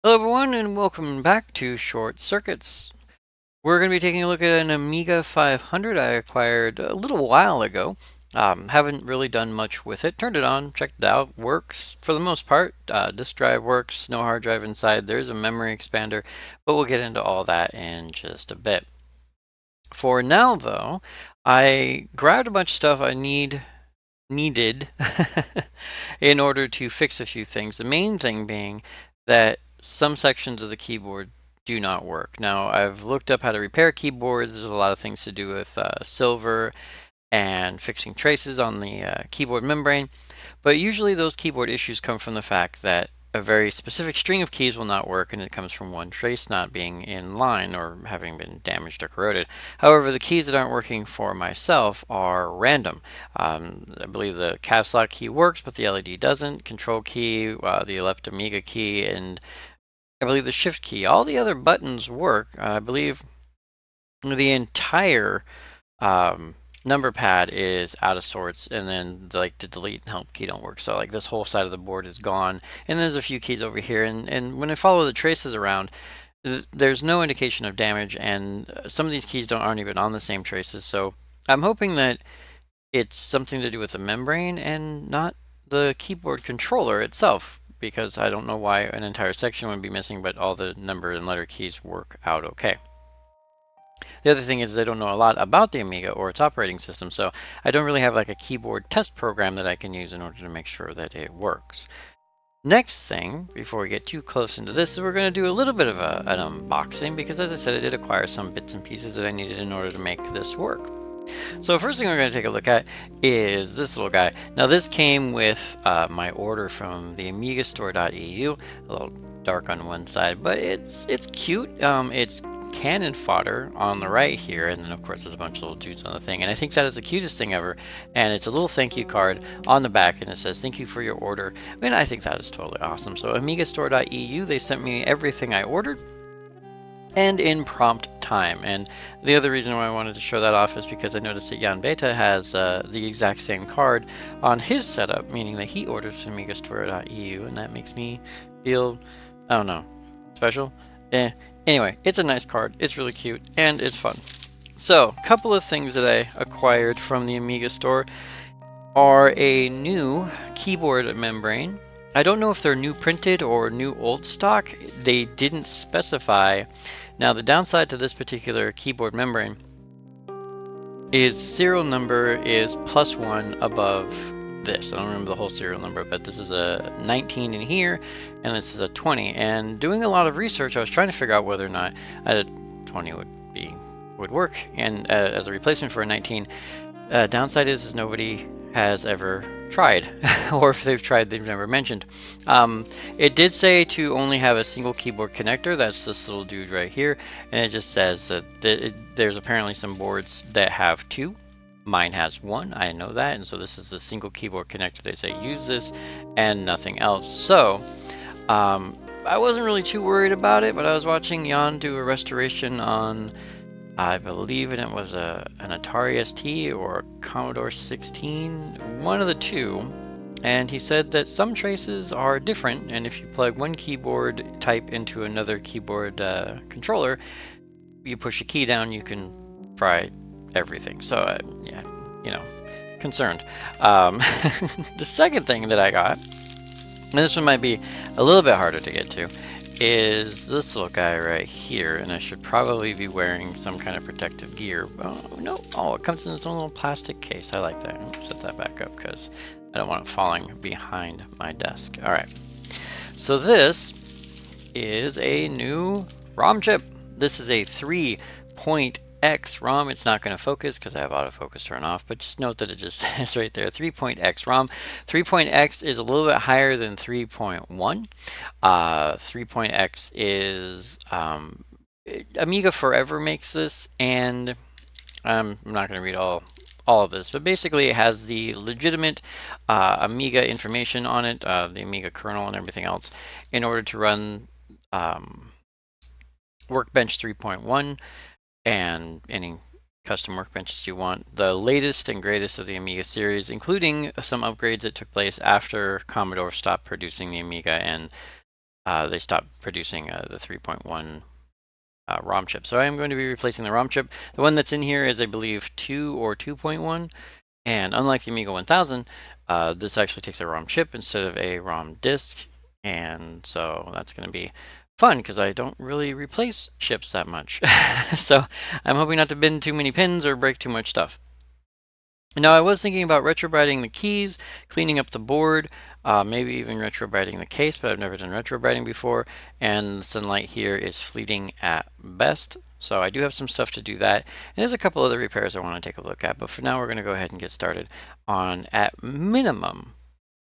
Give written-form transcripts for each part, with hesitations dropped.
Hello everyone and welcome back to Short Circuits. We're going to be taking a look at an Amiga 500 I acquired a little while ago. Haven't really done much with it. Turned it on, checked it out, works for the most part. Disk drive works, no hard drive inside. There's a memory expander, but we'll get into all that in just a bit. For now though, I grabbed a bunch of stuff I needed in order to fix a few things. The main thing being that some sections of the keyboard do not work. Now, I've looked up how to repair keyboards. There's a lot of things to do with silver and fixing traces on the keyboard membrane, but usually those keyboard issues come from the fact that a very specific string of keys will not work, and it comes from one trace not being in line or having been damaged or corroded. However, the keys that aren't working for myself are random. I believe the caps lock key works, but the LED doesn't. Control key, the left Amiga key, and I believe the shift key. All the other buttons work. I believe the entire number pad is out of sorts, and then like the delete and help key don't work. So like this whole side of the board is gone, and there's a few keys over here. And when I follow the traces around, there's no indication of damage, and some of these keys aren't even on the same traces. So I'm hoping that it's something to do with the membrane and not the keyboard controller itself, because I don't know why an entire section would be missing, but all the number and letter keys work out okay. The other thing is I don't know a lot about the Amiga or its operating system, so I don't really have like a keyboard test program that I can use in order to make sure that it works. Next thing, before we get too close into this, is we're going to do a little bit of an unboxing, because as I said, I did acquire some bits and pieces that I needed in order to make this work. So first thing we're going to take a look at is this little guy. Now this came with my order from the amigastore.eu, a little dark on one side, but it's cute. It's cannon fodder on the right here, and then of course there's a bunch of little dudes on the thing, and I think that is the cutest thing ever. And it's a little thank you card on the back, and it says thank you for your order. I mean, I think that is totally awesome. So amigastore.eu, they sent me everything I ordered, and in prompt time. And the other reason why I wanted to show that off is because I noticed that Jan Beta has the exact same card on his setup, meaning that he orders from amigastore.eu, and that makes me feel, I don't know, special? Anyway, it's a nice card, it's really cute, and it's fun. So, a couple of things that I acquired from the Amiga store are a new keyboard membrane. I don't know if they're new printed or new old stock. They didn't specify. Now the downside to this particular keyboard membrane is serial number is +1 above this. I don't remember the whole serial number, but this is a 19 in here, and this is a 20. And doing a lot of research, I was trying to figure out whether or not a 20 would work, and as a replacement for a 19. Downside is nobody has ever tried, or if they've tried, they've never mentioned. It did say to only have a single keyboard connector. That's this little dude right here, and it just says that there's apparently some boards that have two. Mine has one, I know that, and so this is a single keyboard connector. They say use this and nothing else. So I wasn't really too worried about it, but I was watching Jan do a restoration on, I believe it was an Atari ST or a Commodore 16, one of the two, and he said that some traces are different, and if you plug one keyboard type into another keyboard controller, you push a key down, you can fry everything. So yeah, you know, concerned. The second thing that I got, and this one might be a little bit harder to get to, is this little guy right here, and I should probably be wearing some kind of protective gear. Oh no, oh, it comes in its own little plastic case. I like that. I'll set that back up because I don't want it falling behind my desk. All right, so this is a new ROM chip. This is a 3.X ROM. It's not going to focus because I have autofocus turned off, but just note that it just says right there 3.X ROM. 3.X is a little bit higher than 3.1. 3.X is Amiga Forever makes this, and I'm not going to read all of this, but basically it has the legitimate Amiga information on it, the Amiga kernel and everything else, in order to run Workbench 3.1 and any custom workbenches you want. The latest and greatest of the Amiga series, including some upgrades that took place after Commodore stopped producing the Amiga and they stopped producing the 3.1 ROM chip. So I am going to be replacing the ROM chip. The one that's in here is, I believe, 2 or 2.1. And unlike the Amiga 1000, this actually takes a ROM chip instead of a ROM disk. And so that's going to be fun because I don't really replace chips that much. So I'm hoping not to bend too many pins or break too much stuff. Now, I was thinking about retrobriting the keys, cleaning up the board, maybe even retrobriting the case, but I've never done retrobriting before, and the sunlight here is fleeting at best. So I do have some stuff to do that, and there's a couple other repairs I want to take a look at, but for now we're going to go ahead and get started on, at minimum,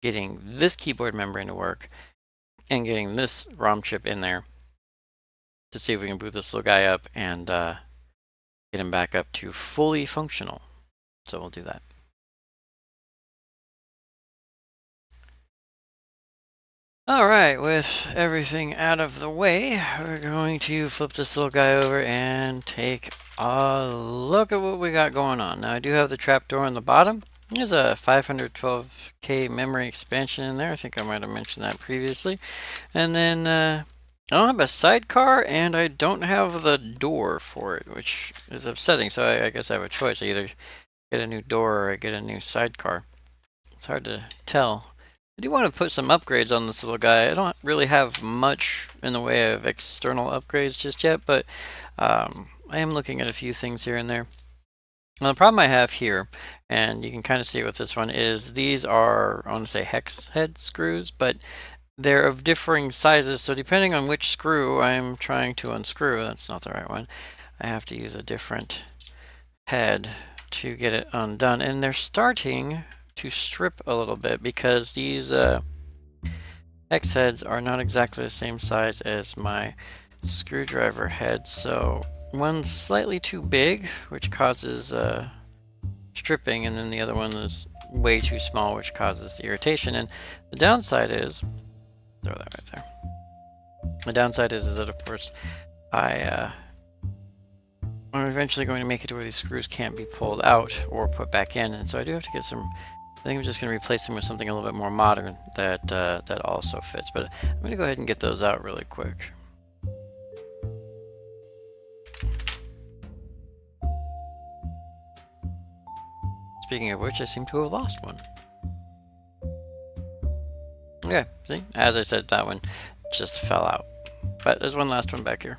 getting this keyboard membrane to work and getting this ROM chip in there to see if we can boot this little guy up and get him back up to fully functional. So we'll do that. All right, with everything out of the way, we're going to flip this little guy over and take a look at what we got going on. Now, I do have the trapdoor on the bottom. There's a 512K memory expansion in there. I think I might have mentioned that previously. And then I don't have a sidecar, and I don't have the door for it, which is upsetting. So I guess I have a choice. I either get a new door or I get a new sidecar. It's hard to tell. I do want to put some upgrades on this little guy. I don't really have much in the way of external upgrades just yet, but I am looking at a few things here and there. Now, the problem I have here, and you can kind of see it with this one, is these are, I want to say, hex head screws, but they're of differing sizes, so depending on which screw I'm trying to unscrew, that's not the right one, I have to use a different head to get it undone, and they're starting to strip a little bit because these hex heads are not exactly the same size as my screwdriver head. So one's slightly too big, which causes stripping, and then the other one is way too small, which causes irritation. And the downside is, throw that right there. The downside is that, of course, I'm eventually going to make it to where these screws can't be pulled out or put back in, and so I do have to get some. I think I'm just going to replace them with something a little bit more modern that that also fits. But I'm going to go ahead and get those out really quick. Speaking of which, I seem to have lost one. Okay, see? As I said, that one just fell out. But there's one last one back here.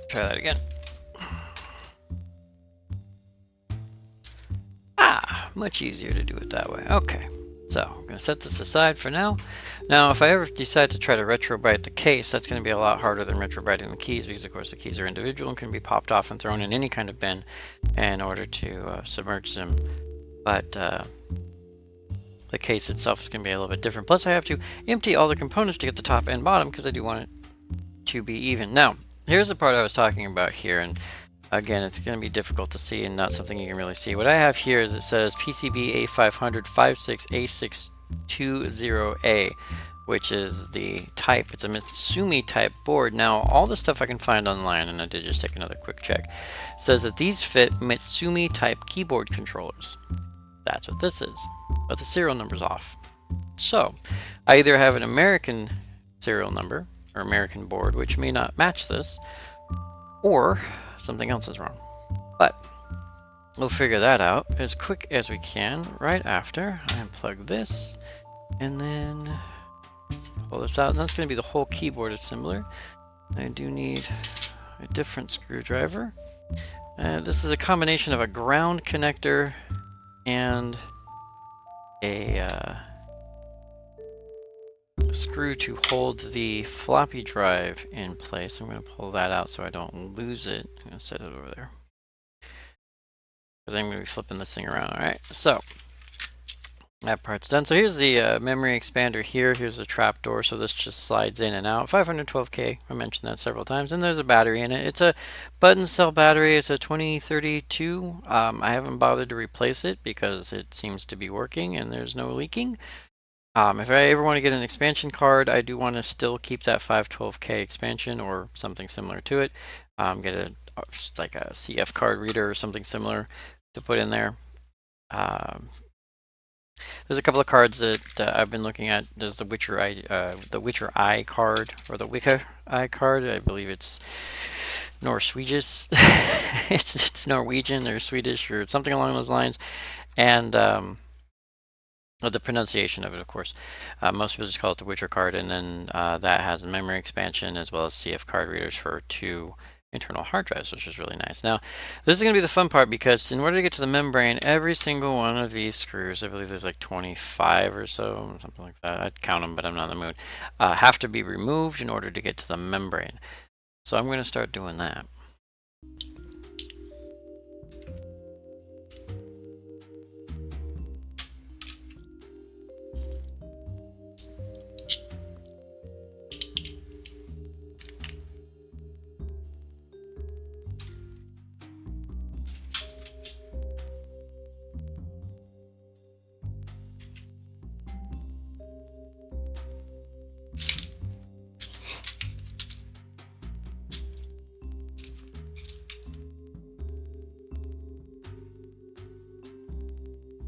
Try that again. Much easier to do it that way. Okay, so I'm going to set this aside for now. Now, if I ever decide to try to retrobrite the case, that's going to be a lot harder than retrobriting the keys because, of course, the keys are individual and can be popped off and thrown in any kind of bin in order to submerge them. But the case itself is going to be a little bit different. Plus, I have to empty all the components to get the top and bottom because I do want it to be even. Now, here's the part I was talking about here, and again, it's going to be difficult to see and not something you can really see. What I have here is it says PCB A500 56A620A, which is the type. It's a Mitsumi type board. Now, all the stuff I can find online, and I did just take another quick check, says that these fit Mitsumi type keyboard controllers. That's what this is, but the serial number's off. So, I either have an American serial number, or American board, which may not match this, or something else is wrong. But we'll figure that out as quick as we can right after I unplug this and then pull this out. And that's going to be the whole keyboard assembler. I do need a different screwdriver. This is a combination of a ground connector and a screw to hold the floppy drive in place. I'm going to pull that out so I don't lose it. I'm going to set it over there because I'm going to be flipping this thing around. All right, so That part's done. So here's the memory expander here. Here's the trap door, so this just slides in and out. 512K, I mentioned that several times. And there's a battery in it. It's a button cell battery. It's a 2032. I haven't bothered to replace it because it seems to be working and there's no leaking. If I ever want to get an expansion card, I do want to still keep that 512K expansion or something similar to it. Get just like a CF card reader or something similar to put in there. There's a couple of cards that I've been looking at. There's the Witcher Eye card, or the Wicca Eye card. I believe it's Norwegian. it's Norwegian or Swedish or something along those lines. And the pronunciation of it, of course. Most people just call it the Witcher card, and then that has a memory expansion as well as CF card readers for 2 internal hard drives, which is really nice. Now, this is going to be the fun part because in order to get to the membrane, every single one of these screws, I believe there's like 25 or so, something like that. I'd count them, but I'm not in the mood, have to be removed in order to get to the membrane. So I'm going to start doing that.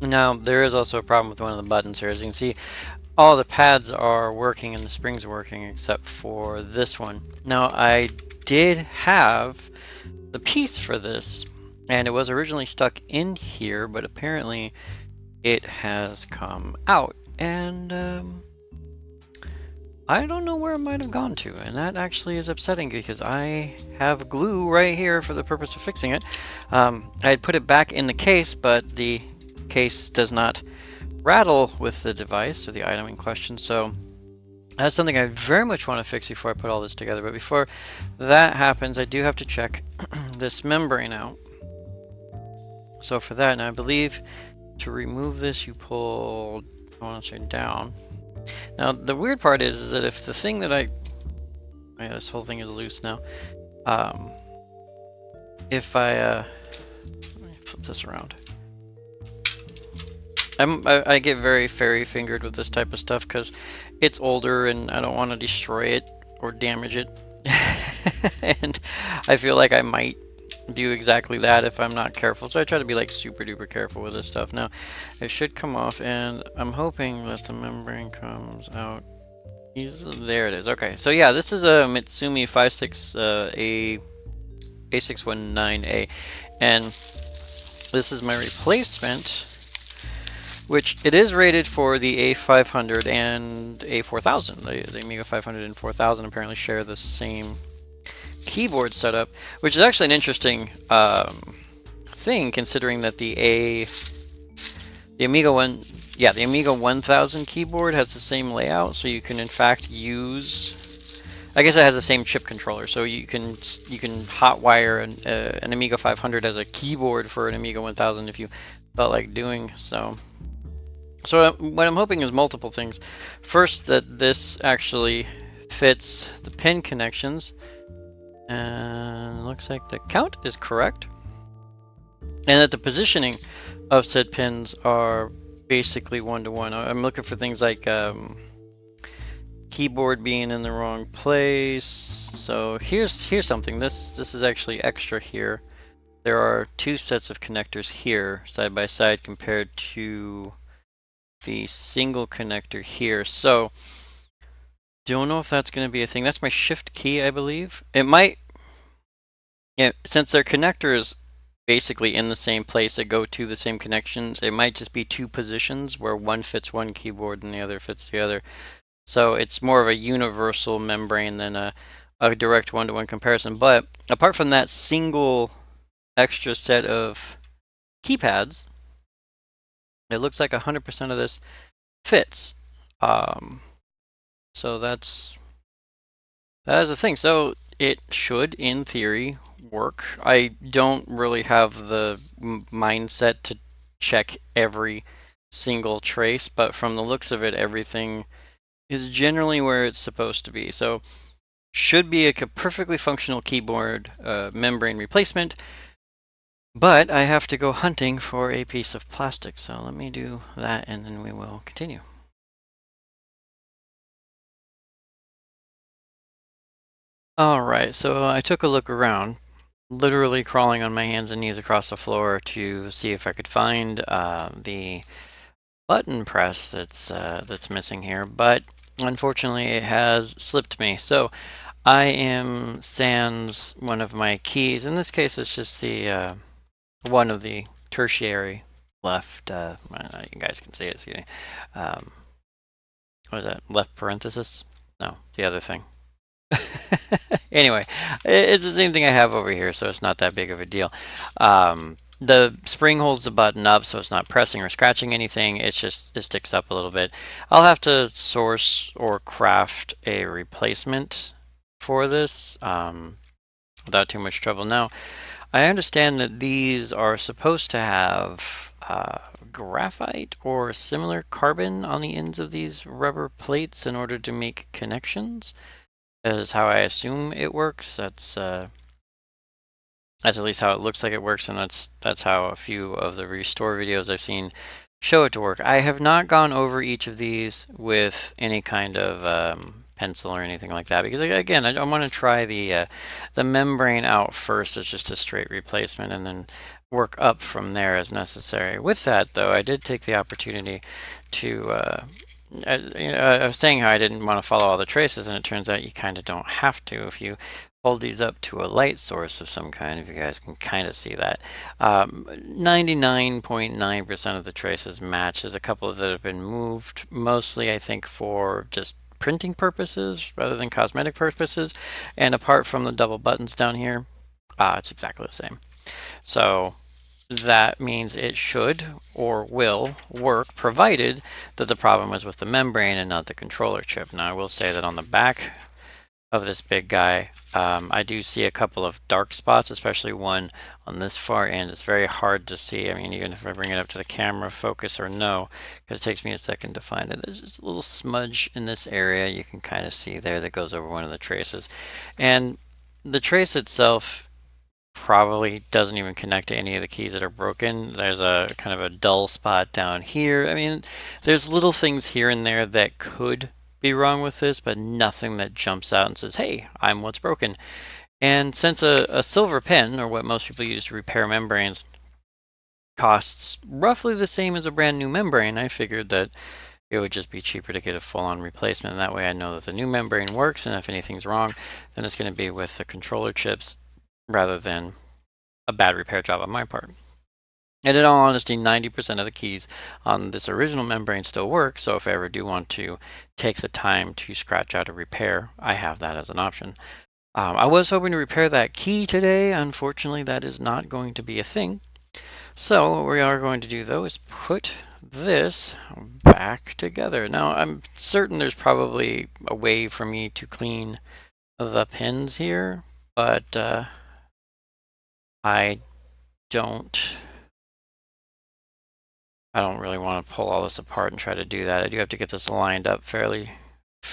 Now, there is also a problem with one of the buttons here. As you can see, all the pads are working and the springs are working except for this one. Now, I did have the piece for this, and it was originally stuck in here, but apparently it has come out, and I don't know where it might have gone to, and that actually is upsetting because I have glue right here for the purpose of fixing it. I had put it back in the case, but the case does not rattle with the device or the item in question, so that's something I very much want to fix before I put all this together. But before that happens, I do have to check this membrane out. So for that, and I believe to remove this, you pull, I want to say down. Now the weird part is that if the thing that yeah, this whole thing is loose now. If I let me flip this around. I get very fairy fingered with this type of stuff because it's older and I don't want to destroy it or damage it. And I feel like I might do exactly that if I'm not careful. So I try to be like super duper careful with this stuff. Now, it should come off, and I'm hoping that the membrane comes out. There it is. Okay, so yeah, this is a Mitsumi 56A619A, and this is my replacement, which it is rated for the A500 and A4000. The Amiga 500 and 4000 apparently share the same keyboard setup, which is actually an interesting thing, considering that the Amiga 1000 keyboard has the same layout, so you can in fact use, I guess it has the same chip controller, so you can hotwire an Amiga 500 as a keyboard for an Amiga 1000 if you felt like doing so. So what I'm hoping is multiple things. First, that this actually fits the pin connections, and it looks like the count is correct, and that the positioning of said pins are basically one-to-one. I'm looking for things like keyboard being in the wrong place. So here's something. This is actually extra here. There are 2 sets of connectors here side by side compared to the single connector here. So don't know if that's going to be a thing. That's my shift key, I believe. It might, yeah, since their connector is basically in the same place, that go to the same connections, it might just be 2 positions where one fits one keyboard and the other fits the other. So it's more of a universal membrane than a direct one-to-one comparison. But apart from that single extra set of keypads, it looks like 100% of this fits. So that is the thing. So it should, in theory, work. I don't really have the mindset to check every single trace, but from the looks of it, everything is generally where it's supposed to be. So should be a perfectly functional keyboard membrane replacement, but I have to go hunting for a piece of plastic. So let me do that and then we will continue. All right, so I took a look around, literally crawling on my hands and knees across the floor to see if I could find the button press that's missing here, but unfortunately it has slipped me. So I am sans one of my keys. In this case, it's just the one of the tertiary left. You guys can see it. Excuse me. Um, what is that? Left parenthesis? No, the other thing. Anyway, it's the same thing I have over here, so it's not that big of a deal. The spring holds the button up, so it's not pressing or scratching anything. It sticks up a little bit. I'll have to source or craft a replacement for this without too much trouble. Now, I understand that these are supposed to have graphite or similar carbon on the ends of these rubber plates in order to make connections. That is how I assume it works. That's at least how it looks like it works, and that's how a few of the restore videos I've seen show it to work. I have not gone over each of these with any kind of pencil or anything like that, because again, I want to try the membrane out first as just a straight replacement, and then work up from there as necessary. With that, though, I did take the opportunity to I was saying how I didn't want to follow all the traces, and it turns out you kind of don't have to if you hold these up to a light source of some kind. If you guys can kind of see that, 99.9% of the traces match. There's a couple that have been moved, mostly I think for just printing purposes rather than cosmetic purposes. And apart from the double buttons down here, it's exactly the same. So that means it should or will work, provided that the problem was with the membrane and not the controller chip. Now, I will say that on the back of this big guy, I do see a couple of dark spots, especially one on this far end. It's very hard to see. I mean, even if I bring it up to the camera, focus or no, because it takes me a second to find it. There's just a little smudge in this area you can kind of see there that goes over one of the traces. And the trace itself probably doesn't even connect to any of the keys that are broken. There's a kind of a dull spot down here. I mean, there's little things here and there that could be wrong with this, but nothing that jumps out and says, hey, I'm what's broken. And since a silver pen, or what most people use to repair membranes, costs roughly the same as a brand new membrane, I figured that it would just be cheaper to get a full-on replacement. And that way I know that the new membrane works, and if anything's wrong, then it's going to be with the controller chips rather than a bad repair job on my part. And in all honesty, 90% of the keys on this original membrane still work, so if I ever do want to take the time to scratch out a repair, I have that as an option. I was hoping to repair that key today. Unfortunately, that is not going to be a thing. So what we are going to do, though, is put this back together. Now, I'm certain there's probably a way for me to clean the pins here, but I don't really want to pull all this apart and try to do that. I do have to get this lined up fairly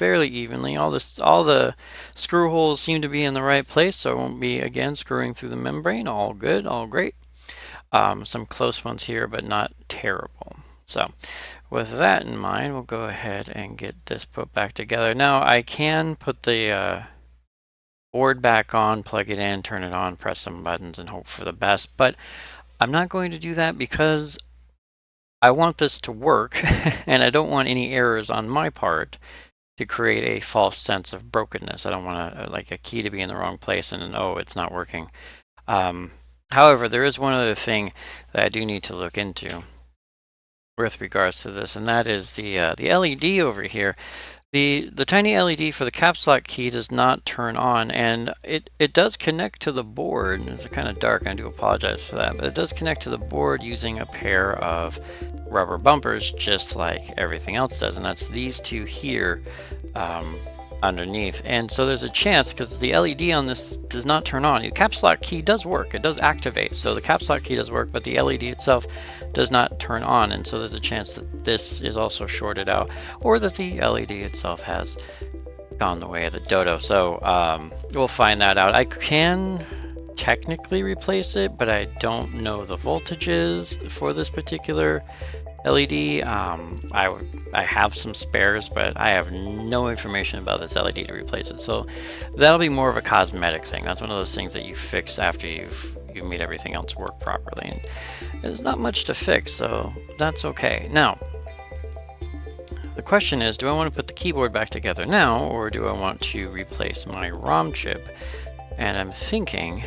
evenly. All the screw holes seem to be in the right place, so I won't be again screwing through the membrane. All good, all great. Some close ones here, but not terrible. So with that in mind, we'll go ahead and get this put back together. Now I can put the board back on, plug it in, turn it on, press some buttons, and hope for the best. But I'm not going to do that because I want this to work, and I don't want any errors on my part to create a false sense of brokenness. I don't want like a key to be in the wrong place and then, oh, it's not working. However, there is one other thing that I do need to look into with regards to this, and that is the LED over here. The tiny LED for the caps lock key does not turn on, and it does connect to the board. It's kind of dark, I do apologize for that, but it does connect to the board using a pair of rubber bumpers, just like everything else does, and that's these two here. underneath. And so there's a chance, because the LED on this does not turn on. The caps lock key does work, it does activate, so the caps lock key does work, but the LED itself does not turn on, and so there's a chance that this is also shorted out, or that the LED itself has gone the way of the dodo. So we'll find that out. I can technically replace it, but I don't know the voltages for this particular LED. I have some spares, but I have no information about this LED to replace it. So that'll be more of a cosmetic thing. That's one of those things that you fix after you've made everything else work properly. And there's not much to fix, so that's okay. Now, the question is, do I want to put the keyboard back together now, or do I want to replace my ROM chip? And I'm thinking,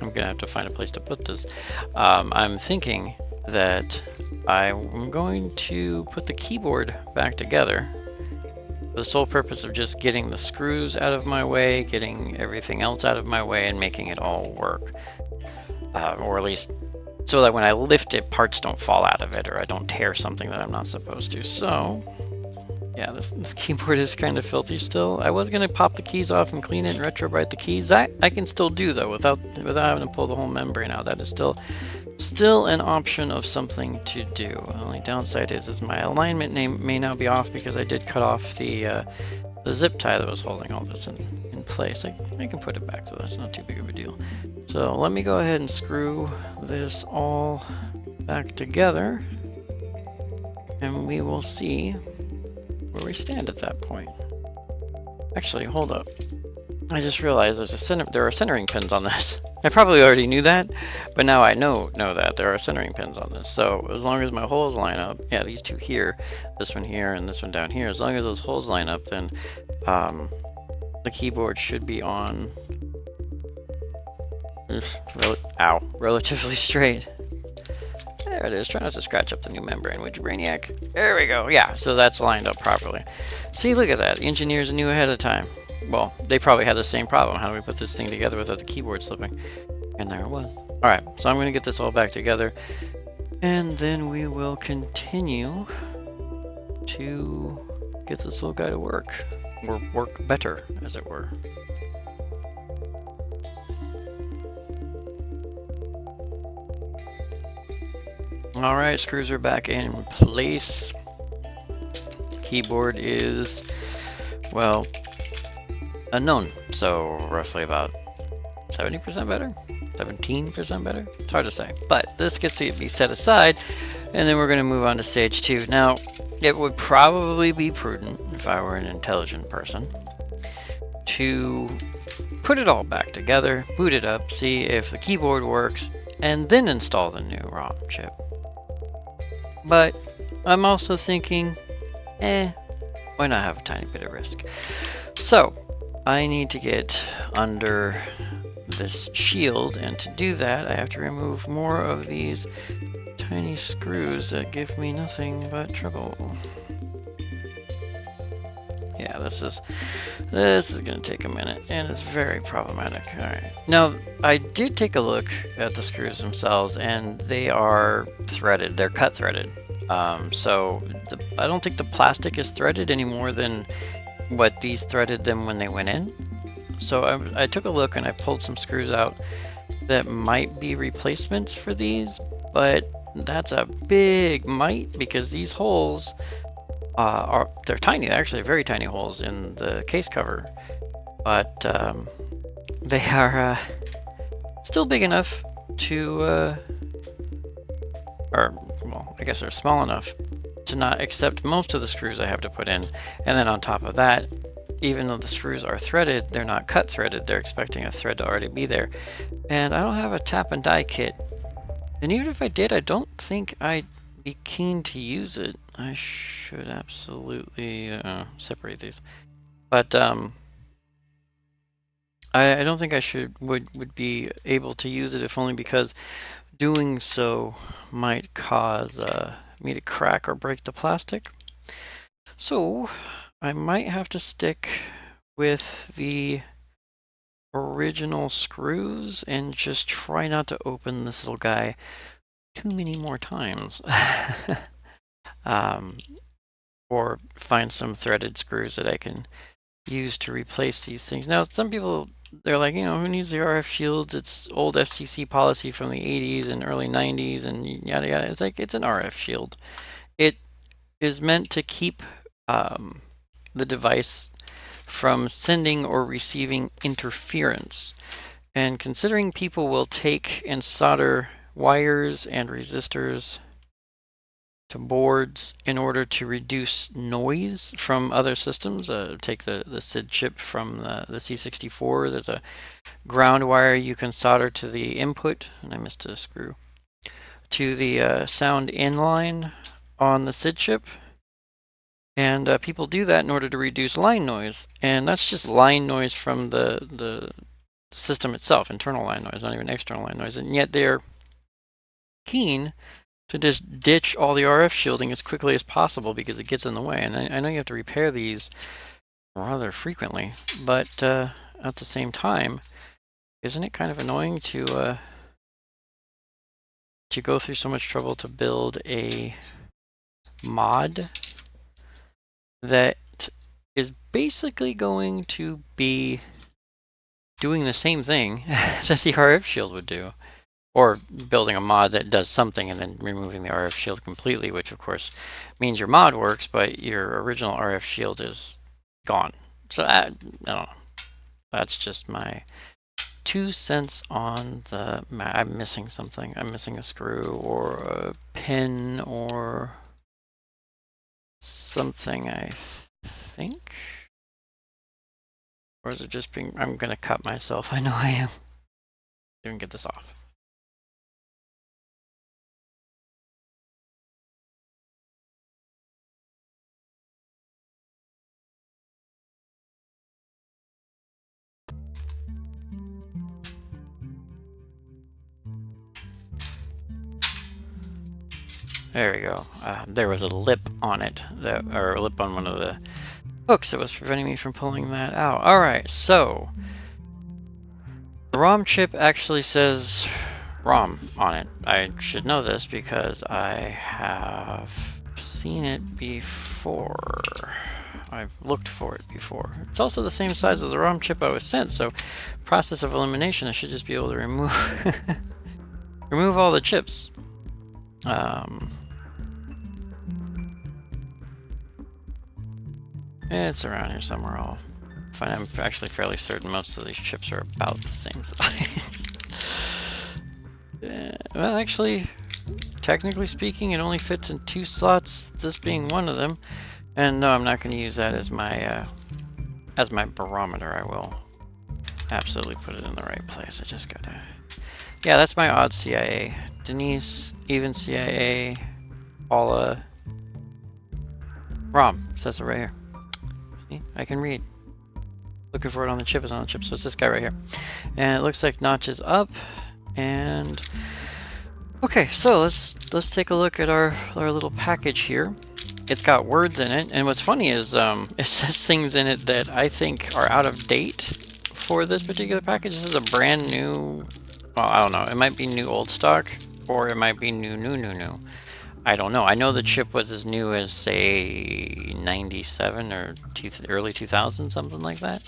I'm gonna have to find a place to put this. I'm thinking that I'm going to put the keyboard back together for the sole purpose of just getting the screws out of my way, getting everything else out of my way, and making it all work. Or at least so that when I lift it, parts don't fall out of it, or I don't tear something that I'm not supposed to. So yeah, this keyboard is kind of filthy still. I was going to pop the keys off and clean it and retrobrite the keys. That I can still do, though, without having to pull the whole membrane out. That is still an option of something to do. The only downside is my alignment may now be off, because I did cut off the zip tie that was holding all this in place. I can put it back, so that's not too big of a deal. So let me go ahead and screw this all back together, and we will see where we stand at that point. Actually, hold up. I just realized there are centering pins on this. I probably already knew that, but now I know that there are centering pins on this. So as long as my holes line up, yeah, these two here, this one here and this one down here, as long as those holes line up, then the keyboard should be on relatively straight. There it is. Try not to scratch up the new membrane, would you, Brainiac? There we go. Yeah, so that's lined up properly. See, look at that. Engineers knew ahead of time. Well, they probably had the same problem. How do we put this thing together without the keyboard slipping? And there it was. Alright, so I'm going to get this all back together, and then we will continue to get this little guy to work. Or work better, as it were. Alright, screws are back in place. Keyboard is, well, unknown, so roughly about 70% better? 17% better? It's hard to say, but this gets to be set aside, and then we're going to move on to stage 2. Now, it would probably be prudent, if I were an intelligent person, to put it all back together, boot it up, see if the keyboard works, and then install the new ROM chip. But I'm also thinking, why not have a tiny bit of risk? So I need to get under this shield, and to do that I have to remove more of these tiny screws that give me nothing but trouble. Yeah, this is going to take a minute, and it's very problematic. Alright, now I did take a look at the screws themselves, and they are threaded. They're cut threaded. So I don't think the plastic is threaded any more than what these threaded them when they went in. So I took a look and I pulled some screws out that might be replacements for these, but that's a big might, because these holes they're tiny. They're actually very tiny holes in the case cover, but they are still big enough to or well, I guess they're small enough to not accept most of the screws I have to put in. And then on top of that, even though the screws are threaded, they're not cut threaded. They're expecting a thread to already be there. And I don't have a tap and die kit. And even if I did, I don't think I'd be keen to use it. I should absolutely separate these. But I don't think I would be able to use it, if only because doing so might cause me to crack or break the plastic. So I might have to stick with the original screws and just try not to open this little guy too many more times. Or find some threaded screws that I can used to replace these things. Now, some people, they're like, you know, who needs the RF shields? It's old FCC policy from the 80s and early 90s and yada yada. It's like, it's an RF shield. It is meant to keep the device from sending or receiving interference. And considering people will take and solder wires and resistors to boards in order to reduce noise from other systems. Take the SID chip from the C64. There's a ground wire you can solder to the input, and I missed a screw, to the sound inline on the SID chip. And people do that in order to reduce line noise. And that's just line noise from the system itself, internal line noise, not even external line noise. And yet they're keen to just ditch all the RF shielding as quickly as possible because it gets in the way. And I know you have to repair these rather frequently, but at the same time, isn't it kind of annoying to go through so much trouble to build a mod that is basically going to be doing the same thing that the RF shield would do? Or building a mod that does something and then removing the RF shield completely, which of course means your mod works, but your original RF shield is gone. So I don't know. That's just my 2 cents on the... I'm missing something. I'm missing a screw or a pin or something, I think. Or is it just being... I'm going to cut myself. I know I am. Even get this off. There we go. There was a lip on it, or a lip on one of the hooks that was preventing me from pulling that out. Alright, so the ROM chip actually says ROM on it. I should know this because I have seen it before. I've looked for it before. It's also the same size as the ROM chip I was sent, so process of elimination, I should just be able to remove remove all the chips. It's around here somewhere. I'll find. I'm actually fairly certain most of these chips are about the same size. Well, actually, technically speaking, it only fits in 2 slots, this being one of them. And no, I'm not going to use that as my barometer. I will absolutely put it in the right place. I just gotta... Yeah, that's my odd CIA. Denise, even CIA, Paula, ROM. Says it right here. See? I can read. Looking for it on the chip. It's on the chip. So it's this guy right here. And it looks like notches up. And okay, so let's take a look at our little package here. It's got words in it, and what's funny is it says things in it that I think are out of date for this particular package. This is a brand new, well, I don't know, it might be new old stock, or it might be new. I don't know. I know the chip was as new as, say, 97 or early 2000, something like that.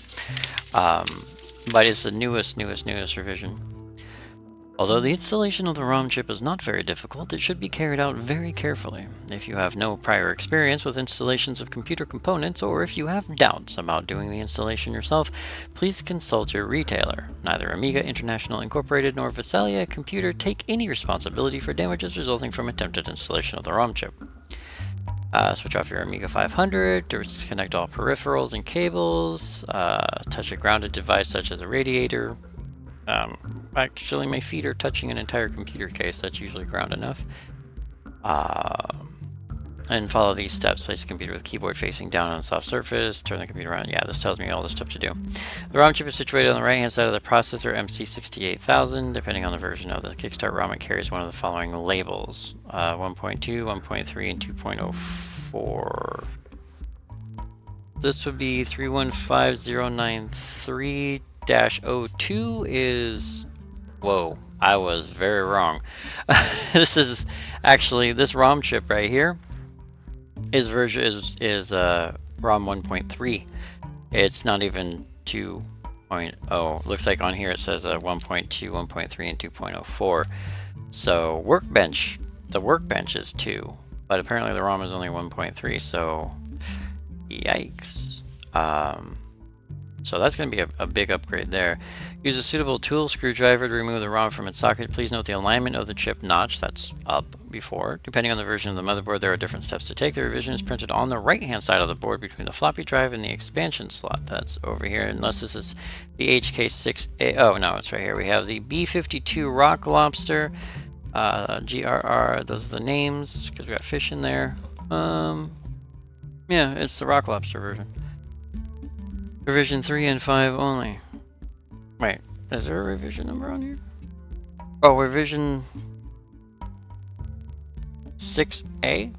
But it's the newest revision. Although the installation of the ROM chip is not very difficult, it should be carried out very carefully. If you have no prior experience with installations of computer components, or if you have doubts about doing the installation yourself, please consult your retailer. Neither Amiga International Incorporated nor Visalia Computer take any responsibility for damages resulting from attempted installation of the ROM chip. Switch off your Amiga 500 to disconnect all peripherals and cables. Touch a grounded device such as a radiator. Actually, my feet are touching an entire computer case. That's usually ground enough. And follow these steps. Place the computer with the keyboard facing down on a soft surface. Turn the computer around. Yeah, this tells me all the stuff to do. The ROM chip is situated on the right-hand side of the processor, MC68000. Depending on the version of the Kickstart ROM, it carries one of the following labels. 1.2, 1.3, and 2.04. This would be 315093-02 is... Whoa, I was very wrong. This is actually, this ROM chip right here is ROM 1.3, It's not even 2.0. Looks like on here it says 1.2, 1.3, and 2.04. So workbench, the workbench is 2, but apparently the ROM is only 1.3, so yikes. So that's going to be a big upgrade there. Use a suitable tool, screwdriver, to remove the ROM from its socket. Please note the alignment of the chip notch, that's up before. Depending on the version of the motherboard, there are different steps to take. The revision is printed on the right-hand side of the board between the floppy drive and the expansion slot. That's over here, unless this is the HK6A. Oh, no, it's right here. We have the B52 Rock Lobster, GRR. Those are the names, because we got fish in there. Yeah, it's the Rock Lobster version. Revision 3 and 5 only. Wait, is there a revision number on here? Oh, revision 6A?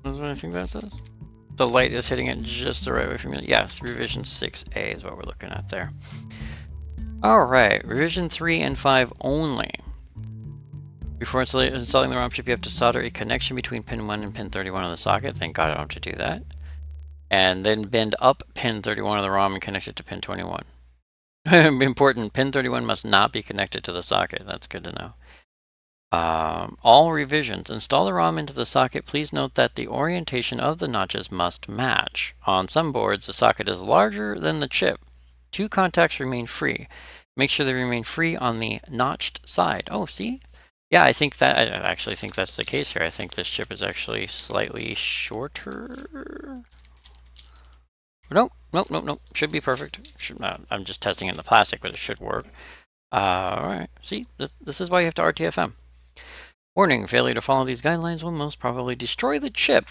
That's what I think that says. The light is hitting it just the right way for me. Yes, revision 6A is what we're looking at there. Alright, revision 3 and 5 only. Before installing the ROM chip, you have to solder a connection between pin 1 and pin 31 on the socket. Thank God I don't have to do that. And then bend up pin 31 of the ROM and connect it to pin 21. Important, pin 31 must not be connected to the socket. That's good to know. All revisions. Install the ROM into the socket. Please note that the orientation of the notches must match. On some boards, the socket is larger than the chip. 2 contacts remain free. Make sure they remain free on the notched side. Oh, see? Yeah, I actually think that's the case here. I think this chip is actually slightly shorter. Nope. Should be perfect. I'm just testing in the plastic, but it should work. Alright. See, this is why you have to RTFM. Warning, failure to follow these guidelines will most probably destroy the chip.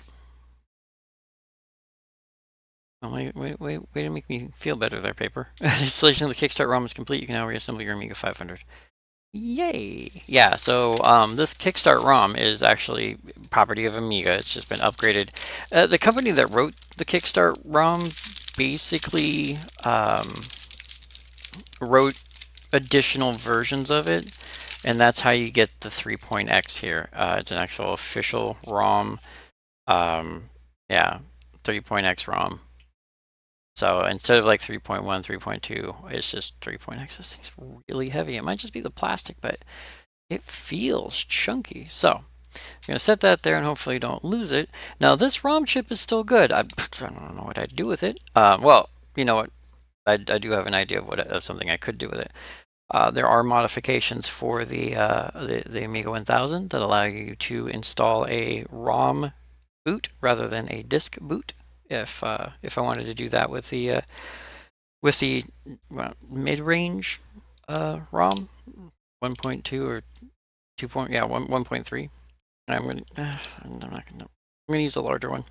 Oh, wait to make me feel better there, paper. Installation of the Kickstart ROM is complete. You can now reassemble your Amiga 500. Yay! Yeah, so this Kickstart ROM is actually property of Amiga. It's just been upgraded. The company that wrote the Kickstart ROM basically wrote additional versions of it, and that's how you get the 3.x here. It's an actual official ROM. Yeah, 3.x ROM. So instead of like 3.1, 3.2, it's just 3.x. This thing's really heavy. It might just be the plastic, but it feels chunky. So I'm going to set that there and hopefully don't lose it. Now this ROM chip is still good. I don't know what I'd do with it. Well, you know what? I do have an idea of something I could do with it. There are modifications for the Amiga 1000 that allow you to install a ROM boot rather than a disk boot. If I wanted to do that with the mid-range ROM, 1.2 or 2. Yeah, 1.3. I'm gonna use a larger one.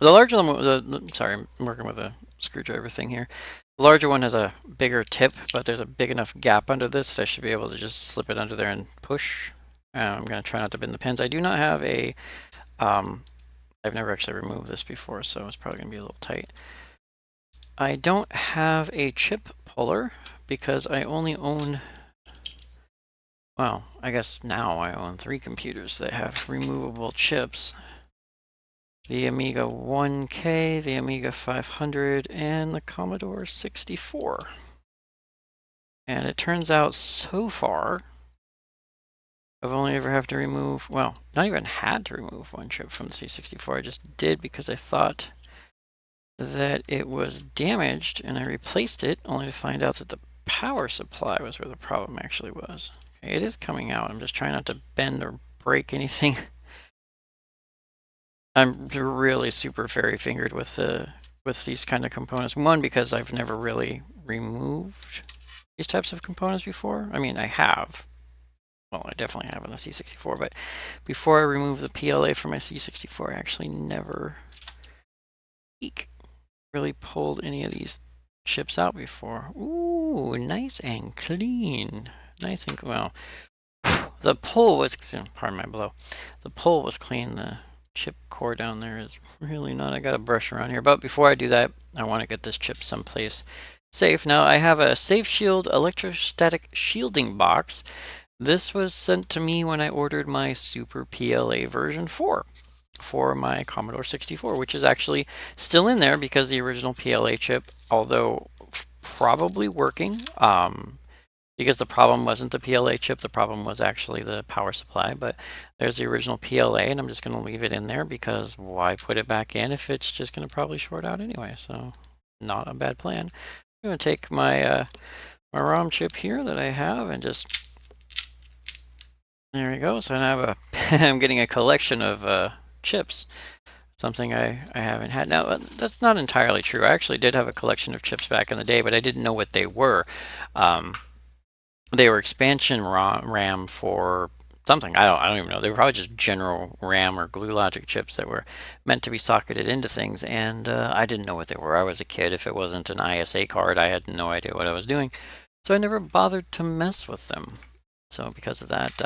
The larger one, sorry, I'm working with a screwdriver thing here. The larger one has a bigger tip, but there's a big enough gap under this that I should be able to just slip it under there and push. I'm gonna try not to bend the pins. I do not have a I've never actually removed this before, so it's probably going to be a little tight. I don't have a chip puller because I only own, well, I guess now I own 3 computers that have removable chips. The Amiga 1K, the Amiga 500, and the Commodore 64. And it turns out so far, I've only ever had to remove, well, not even had to remove one chip from the C64. I just did because I thought that it was damaged and I replaced it only to find out that the power supply was where the problem actually was. Okay, it is coming out. I'm just trying not to bend or break anything. I'm really super fairy fingered with these kind of components. One, because I've never really removed these types of components before. I mean, I have. Well, I definitely have on the C64, but before I removed the PLA from my C64, I actually never really pulled any of these chips out before. Ooh, nice and clean. Nice and, well, the pull was, pardon my blow, the pull was clean. The chip core down there is really not. I got a brush around here, but before I do that, I want to get this chip someplace safe. Now, I have a Safe Shield electrostatic shielding box. This was sent to me when I ordered my Super PLA version 4 for my Commodore 64, which is actually still in there because the original PLA chip, although probably working, because the problem wasn't the PLA chip, the problem was actually the power supply. But there's the original PLA, and I'm just going to leave it in there because why put it back in if it's just going to probably short out anyway? So not a bad plan. I'm going to take my my ROM chip here that I have and just, there we go. So I have a I'm getting a collection of chips. Something I haven't had. Now, that's not entirely true. I actually did have a collection of chips back in the day, but I didn't know what they were. They were expansion RAM for something. I don't even know. They were probably just general RAM or glue logic chips that were meant to be socketed into things, and I didn't know what they were. I was a kid. If it wasn't an ISA card, I had no idea what I was doing, so I never bothered to mess with them. So because of that,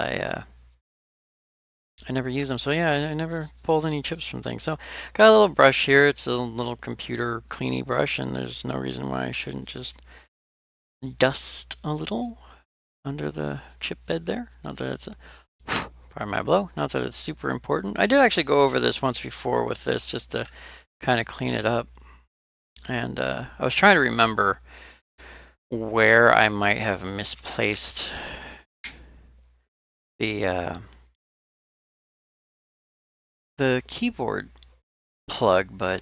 I never use them. So yeah, I never pulled any chips from things. So got a little brush here. It's a little computer cleaning brush, and there's no reason why I shouldn't just dust a little under the chip bed there. Not that it's pardon my blow. Not that it's super important. I did actually go over this once before with this just to kind of clean it up. And I was trying to remember where I might have misplaced the keyboard plug, but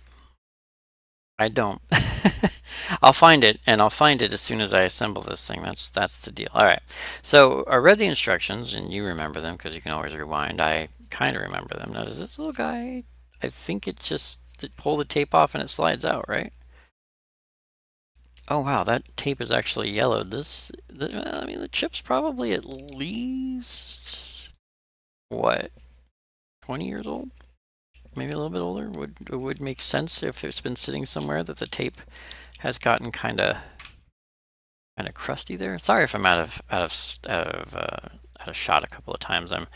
I don't. I'll find it, and I'll find it as soon as I assemble this thing. That's the deal. All right. So I read the instructions, and you remember them because you can always rewind. I kind of remember them. Now, does this little guy? I think it just pull the tape off and it slides out, right? Oh wow, that tape is actually yellowed. I mean, the chip's probably at least what, 20 years old? Maybe a little bit older. Would make sense if it's been sitting somewhere that the tape has gotten kind of crusty there. Sorry if I'm out of shot a couple of times. I'm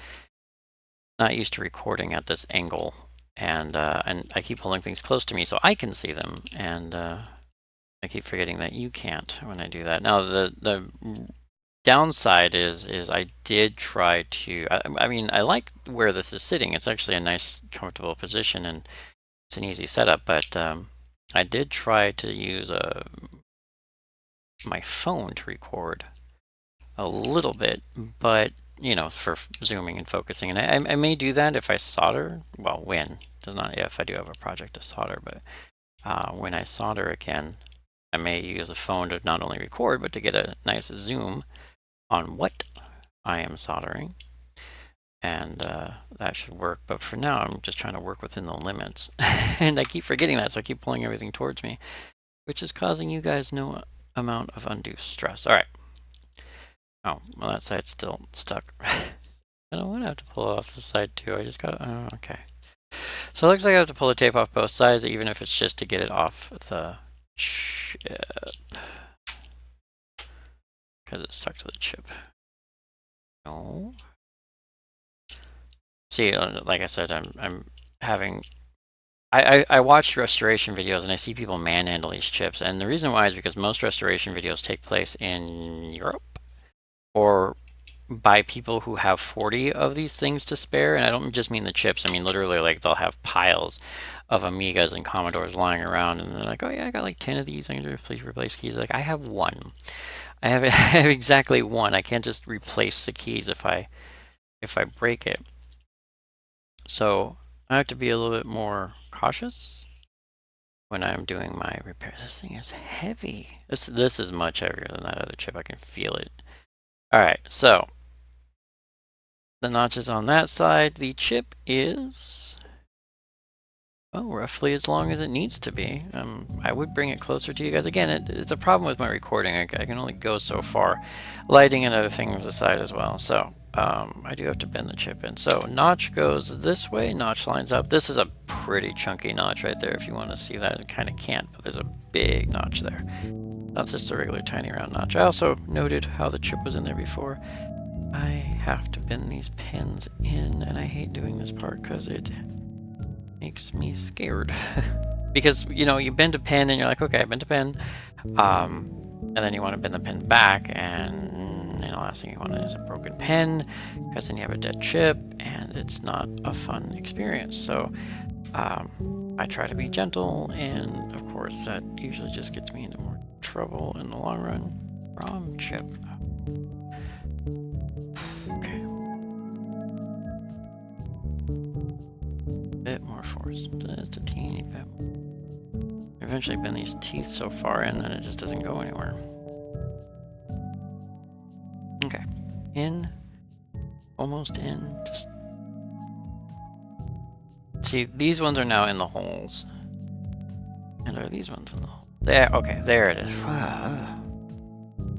not used to recording at this angle, and I keep holding things close to me so I can see them, and I keep forgetting that you can't when I do that. Now the downside is I did try to. I mean, I like where this is sitting. It's actually a nice, comfortable position, and it's an easy setup. But I did try to use my phone to record a little bit, but you know, for zooming and focusing. And I may do that if I solder. Well, when does not if I do have a project to solder, but when I solder again, I may use a phone to not only record but to get a nice zoom on what I am soldering, and that should work. But for now, I'm just trying to work within the limits, and I keep forgetting that, so I keep pulling everything towards me, which is causing you guys no amount of undue stress. All right. Oh, well, that side's still stuck. I don't want to have to pull off the side too. I just got. Oh, okay. So it looks like I have to pull the tape off both sides, even if it's just to get it off the chip, because it's stuck to the chip. No. See, like I said, I'm having. I watch restoration videos and I see people manhandle these chips, and the reason why is because most restoration videos take place in Europe or by people who have 40 of these things to spare. And I don't just mean the chips. I mean literally, like, they'll have piles of Amigas and Commodores lying around, and they're like, oh yeah, I got like 10 of these. I can just replace keys. Like, I have one. I have exactly one. I can't just replace the keys if I break it. So I have to be a little bit more cautious when I'm doing my repair. This thing is heavy. This is much heavier than that other chip. I can feel it. All right, so the notches on that side. The chip is, well, roughly as long as it needs to be. I would bring it closer to you guys. Again, it's a problem with my recording. I can only go so far. Lighting and other things aside as well. So I do have to bend the chip in. So notch goes this way. Notch lines up. This is a pretty chunky notch right there. If you want to see that, it kind of can't, but there's a big notch there. That's just a regular tiny round notch. I also noted how the chip was in there before. I have to bend these pins in, and I hate doing this part because it makes me scared. Because, you know, you bend a pin and you're like, okay, I bent a pin, and then you want to bend the pin back, and you know, the last thing you want is a broken pen, because then you have a dead chip, and it's not a fun experience. So I try to be gentle, and of course that usually just gets me into more trouble in the long run. ROM chip. Okay. Bit more force. Just a teeny bit. Eventually bend these teeth so far in that it just doesn't go anywhere. Okay. In. Almost in. Just. See, these ones are now in the holes. And are these ones in the hole? There. Okay, there it is.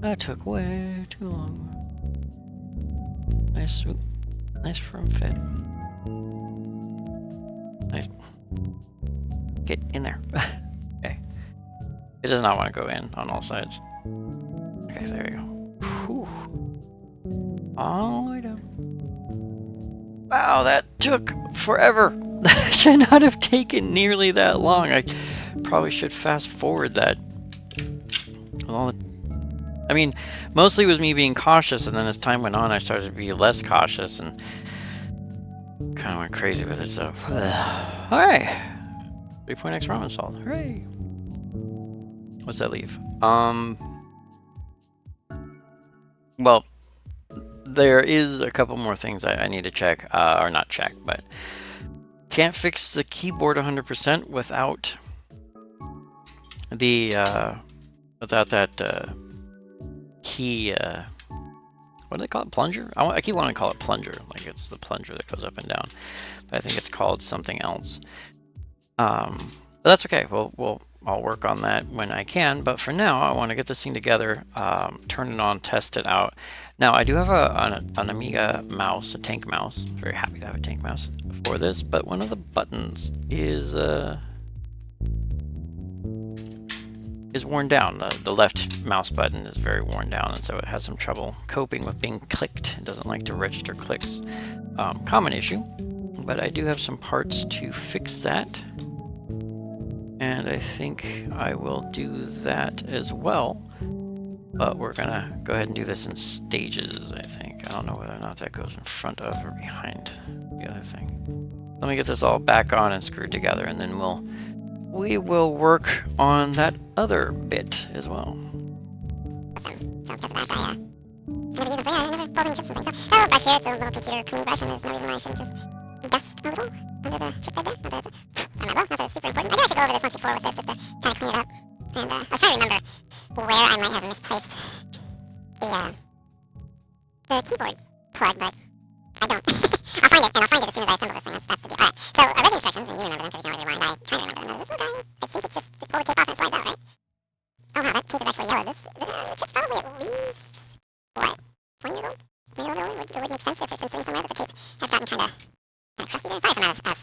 That took way too long. Nice swoop. Nice firm fit. Nice. Get in there. Okay. It does not want to go in on all sides. Okay, there you go. Whew. All the way down. Wow, that took forever. That should not have taken nearly that long. I probably should fast forward that. I mean, mostly it was me being cautious, and then as time went on, I started to be less cautious and kind of went crazy with it. So, all right, 3.x ROM installed. Hooray! What's that leave? Well, there is a couple more things I need to check, or not check, but can't fix the keyboard 100% without the without that key. What do they call it? Plunger? I keep wanting to call it plunger, like it's the plunger that goes up and down, but I think it's called something else. But that's okay. I'll work on that when I can. But for now, I want to get this thing together, turn it on, test it out. Now, I do have an Amiga mouse, a tank mouse. Very happy to have a tank mouse for this. But one of the buttons is worn down. The left mouse button is very worn down, and so it has some trouble coping with being clicked. It doesn't like to register clicks. Common issue. But I do have some parts to fix that. And I think I will do that as well. But we're gonna go ahead and do this in stages, I think. I don't know whether or not that goes in front of or behind the other thing. Let me get this all back on and screwed together, and then we will work on that other bit as well. So because of that, I never use this. I never pulled any chips from things. So, a little brush here. It's a little computer cleaning brush, and there's no reason why I shouldn't just dust a little under the chip bed there. Not that it's super important. I did actually go over this once before with this, just to kind of clean it up. And I was trying to remember where I might have misplaced the keyboard plug, but I don't. I'll find it, and I'll find it as soon as I assemble this thing. That's the deal. Alright, so I read the instructions, and you remember them because you can always rewind. I kind of remember them. This okay. I think it's just pull the tape off and it slides out, right? Oh wow, that tape is actually yellow. The chip's probably at least, what, 20 years old? 20 years old? It would make sense if it's been sitting somewhere, but the tape has gotten kind of crusty there. Sorry if I'm out of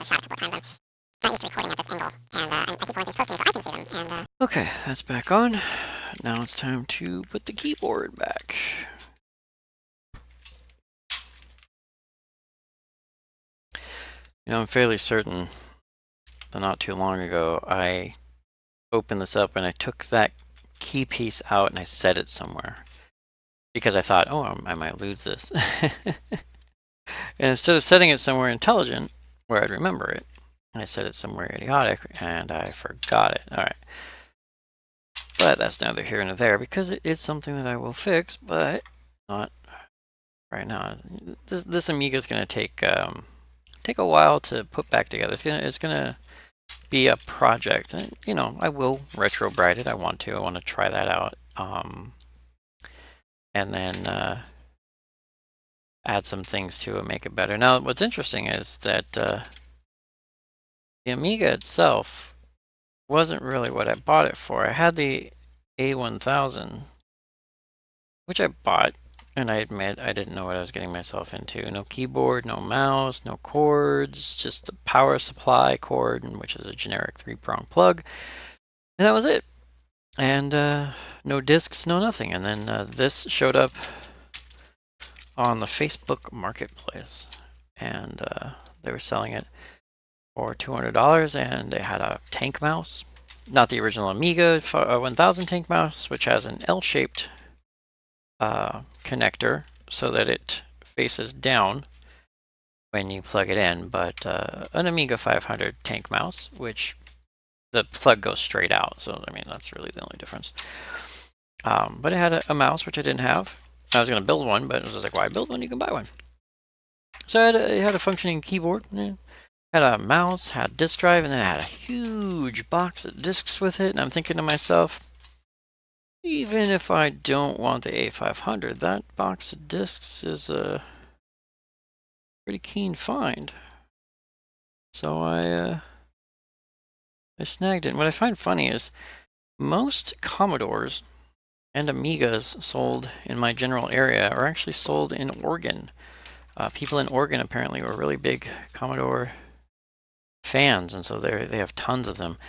shot a couple of times. I'm not used to recording at this angle, and I keep pulling things close to me so I can see them. And okay, that's back on. Now it's time to put the keyboard back. You know, I'm fairly certain that not too long ago I opened this up and I took that key piece out and I set it somewhere because I thought, oh, I might lose this. And instead of setting it somewhere intelligent where I'd remember it, I set it somewhere idiotic and I forgot it. All right. But that's neither here nor there because it is something that I will fix, but not right now. This Amiga is going to take a while to put back together. It's gonna be a project, and you know I will retro bright it. I want to try that out, and then add some things to it, make it better. Now, what's interesting is that the Amiga itself wasn't really what I bought it for. I had the A1000, which I bought. And I admit, I didn't know what I was getting myself into. No keyboard, no mouse, no cords, just a power supply cord, which is a generic 3-prong plug. And that was it. And no discs, no nothing. And then this showed up on the Facebook Marketplace. And they were selling it for $200. And they had a tank mouse. Not the original Amiga 1000 tank mouse, which has an L-shaped connector so that it faces down when you plug it in, but an Amiga 500 tank mouse, which the plug goes straight out. So, I mean, that's really the only difference. But it had a mouse, which I didn't have. I was going to build one, but it was just like, why build one? You can buy one. So it had a functioning keyboard. Had a mouse, had a disk drive, and then it had a huge box of disks with it. And I'm thinking to myself, even if I don't want the A500, that box of disks is a pretty keen find. So I snagged it. And what I find funny is most Commodores and Amigas sold in my general area are actually sold in Oregon. People in Oregon apparently were really big Commodore fans, and so they have tons of them.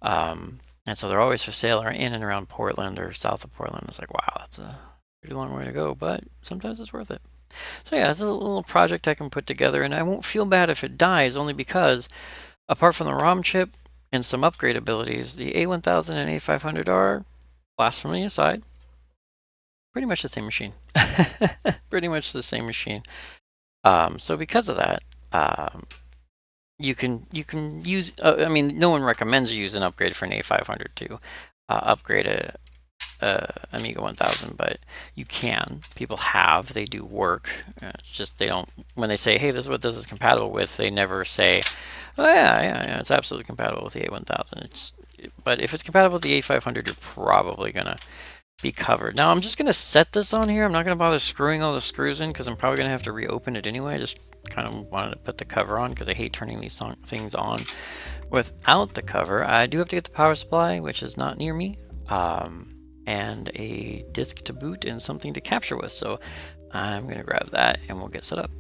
And so they're always for sale or in and around Portland or south of Portland. It's like, wow, that's a pretty long way to go, but sometimes it's worth it. So yeah, it's a little project I can put together, and I won't feel bad if it dies, only because apart from the ROM chip and some upgrade abilities, the A1000 and A500 are, blasphemy aside, pretty much the same machine. Pretty much the same machine. So because of that, you can use. I mean, no one recommends you use an upgrade for an A500 to upgrade a Amiga 1000, but you can. People have. They do work. It's just they don't. When they say, "Hey, this is what this is compatible with," they never say, "Oh yeah, it's absolutely compatible with the A1000." But if it's compatible with the A500, you're probably gonna be covered. Now I'm just gonna set this on here. I'm not gonna bother screwing all the screws in because I'm probably gonna have to reopen it anyway. I just kind of wanted to put the cover on because I hate turning these things on without the cover. I do have to get the power supply, which is not near me, and a disk to boot and something to capture with. So I'm gonna grab that and we'll get set up.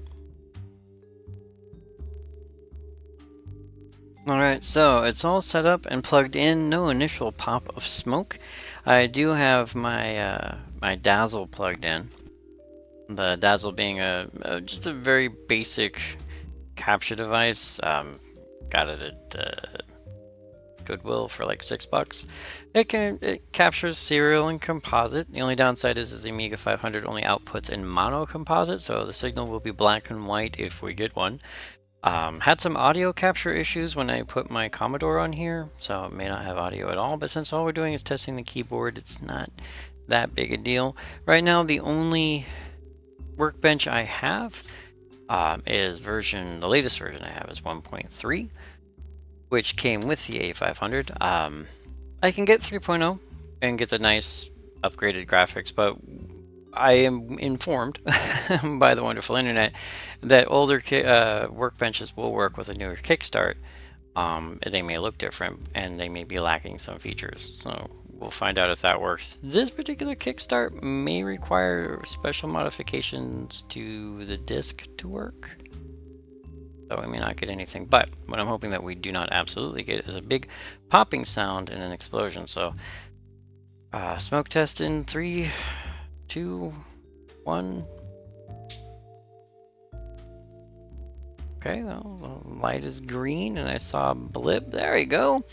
Alright, so it's all set up and plugged in, no initial pop of smoke. I do have my my Dazzle plugged in. The Dazzle being just a very basic capture device. Got it at Goodwill for like $6. It captures serial and composite. The only downside is the Amiga 500 only outputs in mono composite, so the signal will be black and white if we get one. Had some audio capture issues when I put my Commodore on here, so it may not have audio at all, but since all we're doing is testing the keyboard, it's not that big a deal. Right now, the only workbench I have is the latest version I have is 1.3, which came with the A500. I can get 3.0 and get the nice upgraded graphics, but I am informed by the wonderful internet that older workbenches will work with a newer kickstart. They may look different and they may be lacking some features, so we'll find out if that works. This particular kickstart may require special modifications to the disk to work, so we may not get anything, but what I'm hoping that we do not absolutely get is a big popping sound and an explosion. So smoke test in 3, 2, 1. Okay, well, the light is green and I saw a blip. There we go.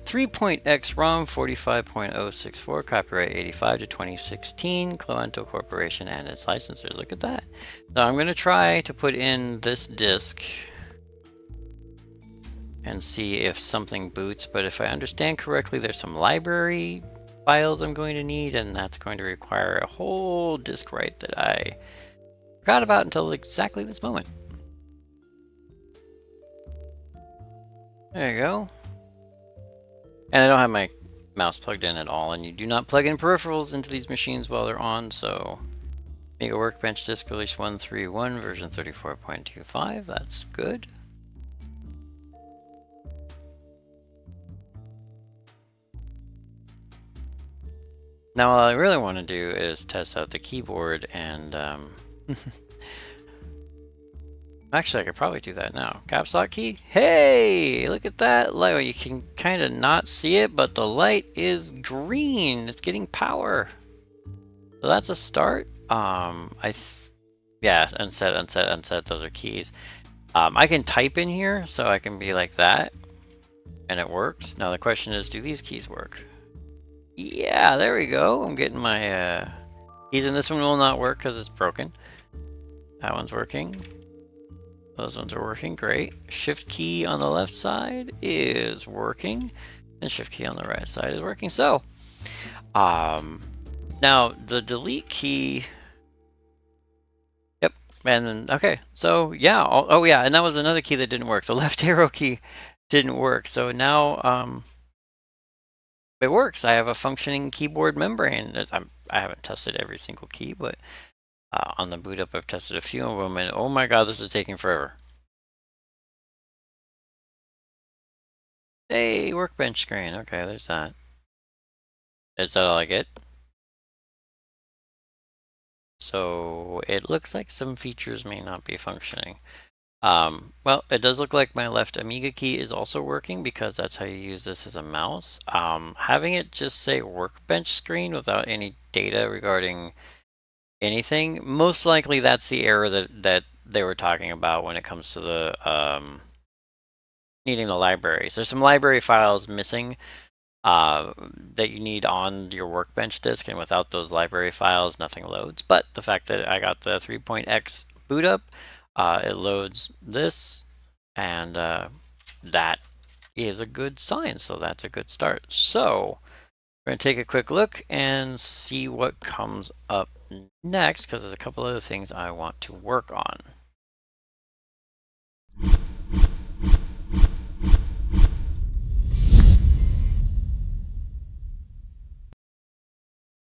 3.x ROM 45.064, copyright 85 to 2016, Cloento Corporation and its licensors. Look at that. So I'm going to try to put in this disk and see if something boots, but if I understand correctly, there's some library files I'm going to need, and that's going to require a whole disk write that I forgot about until exactly this moment. There you go. And I don't have my mouse plugged in at all, and you do not plug in peripherals into these machines while they're on, so Amiga Workbench Disk Release 131 version 34.25, that's good. Now what I really want to do is test out the keyboard and actually I could probably do that now. Caps lock key. Hey, look at that light. You can kind of not see it, but the light is green. It's getting power. So that's a start. Yeah, unset. Those are keys. I can type in here, so I can be like that, and it works. Now the question is, do these keys work? Yeah, there we go. I'm getting my Keys in this one will not work because it's broken. That one's working. Those ones are working, great. Shift key on the left side is working, and shift key on the right side is working. So, now the delete key. Yep, and then okay. So yeah. Oh yeah, and that was another key that didn't work. The left arrow key didn't work. So now it works. I have a functioning keyboard membrane. I haven't tested every single key, but on the boot up, I've tested a few of them, and oh my god, this is taking forever. Hey, workbench screen. Okay, there's that. Is that all I get? So it looks like some features may not be functioning. Well, it does look like my left Amiga key is also working because that's how you use this as a mouse. Having it just say workbench screen without any data regarding anything, most likely that's the error that they were talking about when it comes to the needing the libraries. There's some library files missing that you need on your workbench disk, and without those library files, nothing loads. But the fact that I got the 3.x boot up, it loads this, and that is a good sign. So that's a good start. So we're going to take a quick look and see what comes up next, because there's a couple other things I want to work on.